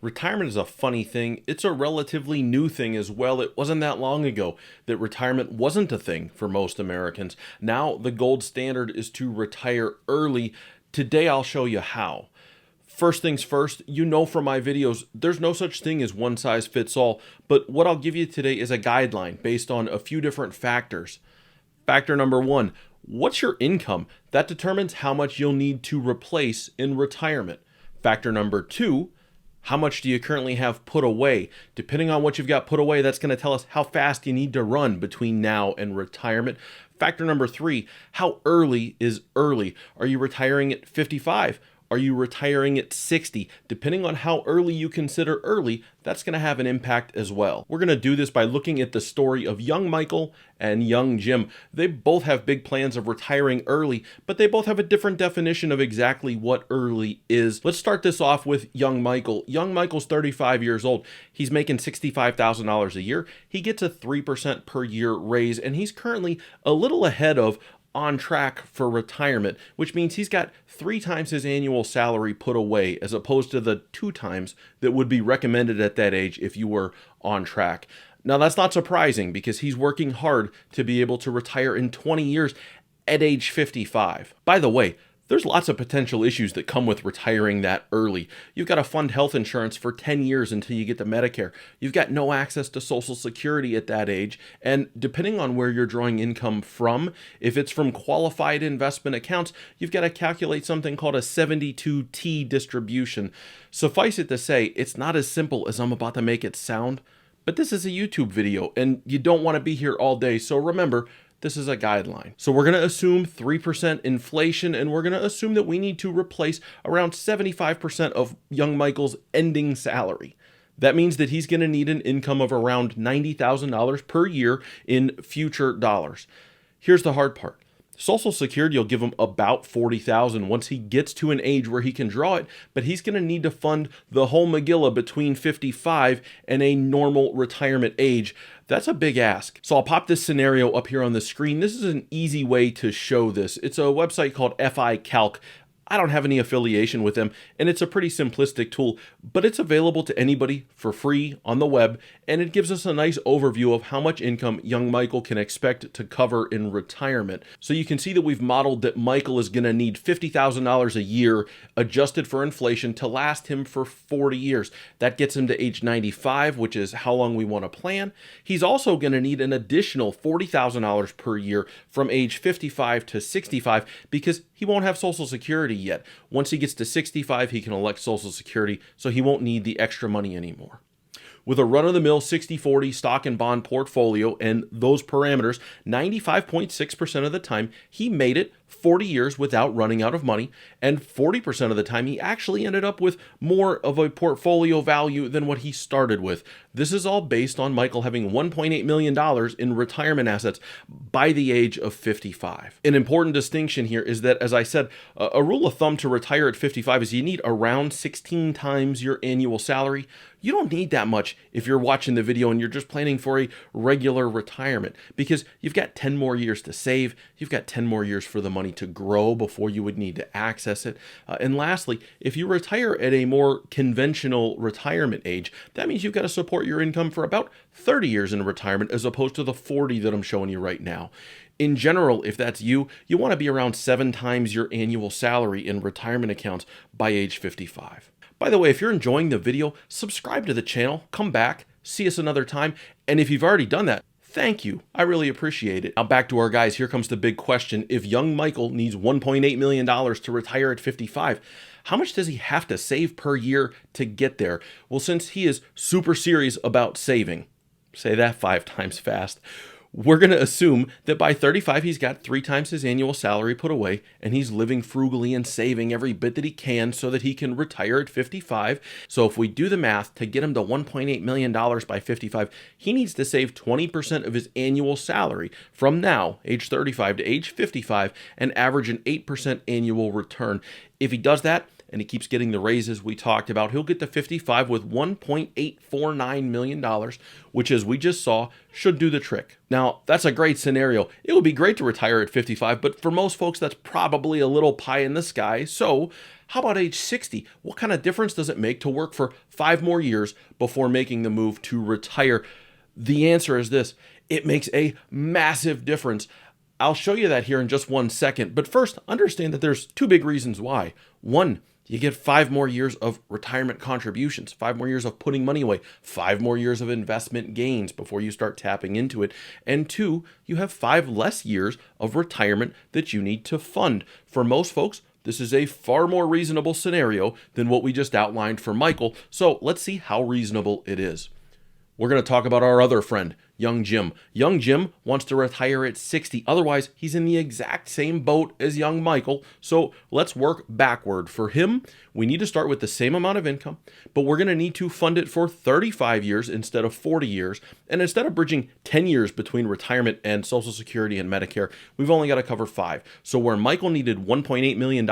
Retirement is a funny thing. It's a relatively new thing as well. It wasn't that long ago that retirement wasn't a thing for most Americans. Now, the gold standard is to retire early. Today, I'll show you how. First things first, you know from my videos, there's no such thing as one size fits all, but what I'll give you today is a guideline based on a few different factors. Factor number one, what's your income? That determines how much you'll need to replace in retirement. Factor number two, how much do you currently have put away? Depending on what you've got put away, that's going to tell us how fast you need to run between now and retirement. Factor number three, how early is early? Are you retiring at 55? Are you retiring at 60? Depending on how early you consider early, that's going to have an impact as well. We're going to do this by looking at the story of young Michael and young Jim. They both have big plans of retiring early, but they both have a different definition of exactly what early is. Let's start this off with young Michael. Young Michael's 35 years old. He's making $65,000 a year. He gets a 3% per year raise, and he's currently a little ahead of on track for retirement, which means he's got 3 times his annual salary put away as opposed to the 2 times that would be recommended at that age if you were on track. Now, that's not surprising because he's working hard to be able to retire in 20 years at age 55. By the way, there's lots of potential issues that come with retiring that early. You've got to fund health insurance for 10 years until you get to Medicare. You've got no access to Social Security at that age. And depending on where you're drawing income from, if it's from qualified investment accounts, you've got to calculate something called a 72T distribution. Suffice it to say, it's not as simple as I'm about to make it sound, but this is a YouTube video and you don't want to be here all day. So remember, this is a guideline. So we're going to assume 3% inflation, and we're going to assume that we need to replace around 75% of young Michael's ending salary. That means that he's going to need an income of around $90,000 per year in future dollars. Here's the hard part. Social Security will give him about $40,000 once he gets to an age where he can draw it, but he's going to need to fund the whole Megillah between 55 and a normal retirement age. That's a big ask. So I'll pop this scenario up here on the screen. This is an easy way to show this. It's a website called FI Calc. I don't have any affiliation with them, and it's a pretty simplistic tool, but it's available to anybody for free on the web, and it gives us a nice overview of how much income young Michael can expect to cover in retirement. So you can see that we've modeled that Michael is going to need $50,000 a year adjusted for inflation to last him for 40 years. That gets him to age 95, which is how long we want to plan. He's also going to need an additional $40,000 per year from age 55 to 65 because he won't have Social Security yet. Once he gets to 65, he can elect Social Security, so he won't need the extra money anymore. With a run-of-the-mill 60-40 stock and bond portfolio and those parameters, 95.6% of the time, he made it 40 years without running out of money, and 40% of the time, he actually ended up with more of a portfolio value than what he started with. This is all based on Michael having $1.8 million in retirement assets by the age of 55. An important distinction here is that, as I said, a rule of thumb to retire at 55 is you need around 16 times your annual salary. You don't need that much if you're watching the video and you're just planning for a regular retirement because you've got 10 more years to save. You've got 10 more years for the money to grow before you would need to access it. And lastly, if you retire at a more conventional retirement age, that means you've got to support your income for about 30 years in retirement as opposed to the 40 that I'm showing you right now. In general, if that's you, you want to be around 7 times your annual salary in retirement accounts by age 55. By the way, if you're enjoying the video, subscribe to the channel, come back, see us another time, and if you've already done that, thank you. I really appreciate it. Now back to our guys. Here comes the big question. If young Michael needs $1.8 million to retire at 55, how much does he have to save per year to get there? Well, since he is super serious about saving, say that 5 times fast, we're going to assume that by 35, he's got 3 times his annual salary put away, and he's living frugally and saving every bit that he can so that he can retire at 55. So if we do the math to get him to $1.8 million by 55, he needs to save 20% of his annual salary from now, age 35 to age 55, and average an 8% annual return. If he does that, and he keeps getting the raises we talked about, he'll get to 55 with $1.849 million, which, as we just saw, should do the trick. Now, that's a great scenario. It would be great to retire at 55, but for most folks, that's probably a little pie in the sky. So How about age 60? What kind of difference does it make to work for 5 more years before making the move to retire? The answer is this: it makes a massive difference. I'll show you that here in just 1 second. But first, understand that there's 2 big reasons why. One, you get 5 more years of retirement contributions, 5 more years of putting money away, 5 more years of investment gains before you start tapping into it. And 2, you have 5 less years of retirement that you need to fund. For most folks, this is a far more reasonable scenario than what we just outlined for Michael. So let's see how reasonable it is. We're going to talk about our other friend, young Jim. Young Jim wants to retire at 60. Otherwise, he's in the exact same boat as young Michael. So let's work backward. For him, we need to start with the same amount of income, but we're going to need to fund it for 35 years instead of 40 years. And instead of bridging 10 years between retirement and Social Security and Medicare, we've only got to cover 5. So where Michael needed $1.8 million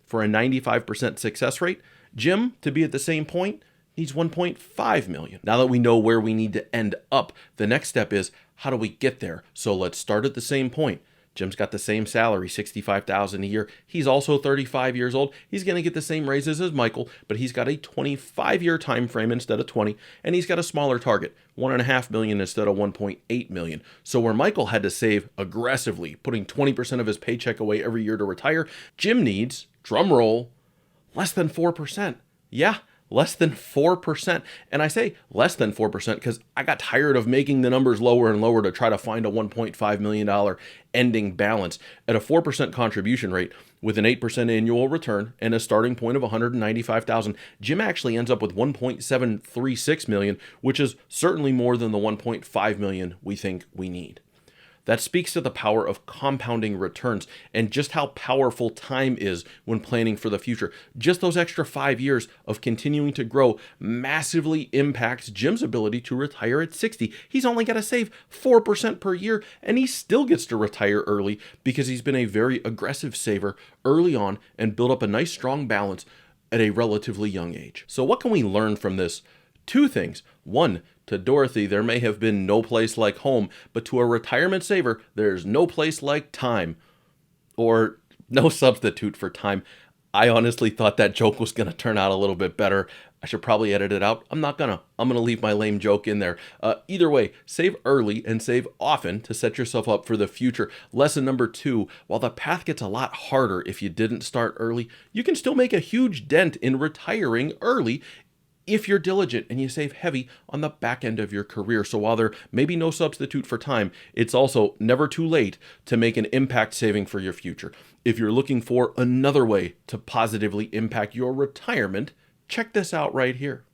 for a 95% success rate, Jim, to be at the same point, needs 1.5 million. Now that we know where we need to end up, the next step is, how do we get there? So let's start at the same point. Jim's got the same salary, $65,000 a year. He's also 35 years old. He's going to get the same raises as Michael, but he's got a 25-year time frame instead of 20, and he's got a smaller target, $1.5 million instead of $1.8 million. So where Michael had to save aggressively, putting 20% of his paycheck away every year to retire, Jim needs, drum roll, less than 4%. Yeah, less than 4%. And I say less than 4% because I got tired of making the numbers lower and lower to try to find a $1.5 million ending balance. At a 4% contribution rate with an 8% annual return and a starting point of $195,000, Jim actually ends up with $1.736 million, which is certainly more than the $1.5 million we think we need. That speaks to the power of compounding returns and just how powerful time is when planning for the future. Just those extra 5 years of continuing to grow massively impacts Jim's ability to retire at 60. He's only got to save 4% per year, and he still gets to retire early because he's been a very aggressive saver early on and built up a nice strong balance at a relatively young age. So what can we learn from this? 2 things. 1, to Dorothy, there may have been no place like home, but to a retirement saver, there's no place like time. Or no substitute for time. I honestly thought that joke was going to turn out a little bit better. I should probably edit it out. I'm not gonna. I'm gonna leave my lame joke in there. Either way, save early and save often to set yourself up for the future. Lesson number 2, while the path gets a lot harder if you didn't start early, you can still make a huge dent in retiring early if you're diligent and you save heavy on the back end of your career. So while there may be no substitute for time, it's also never too late to make an impact saving for your future. If you're looking for another way to positively impact your retirement, check this out right here.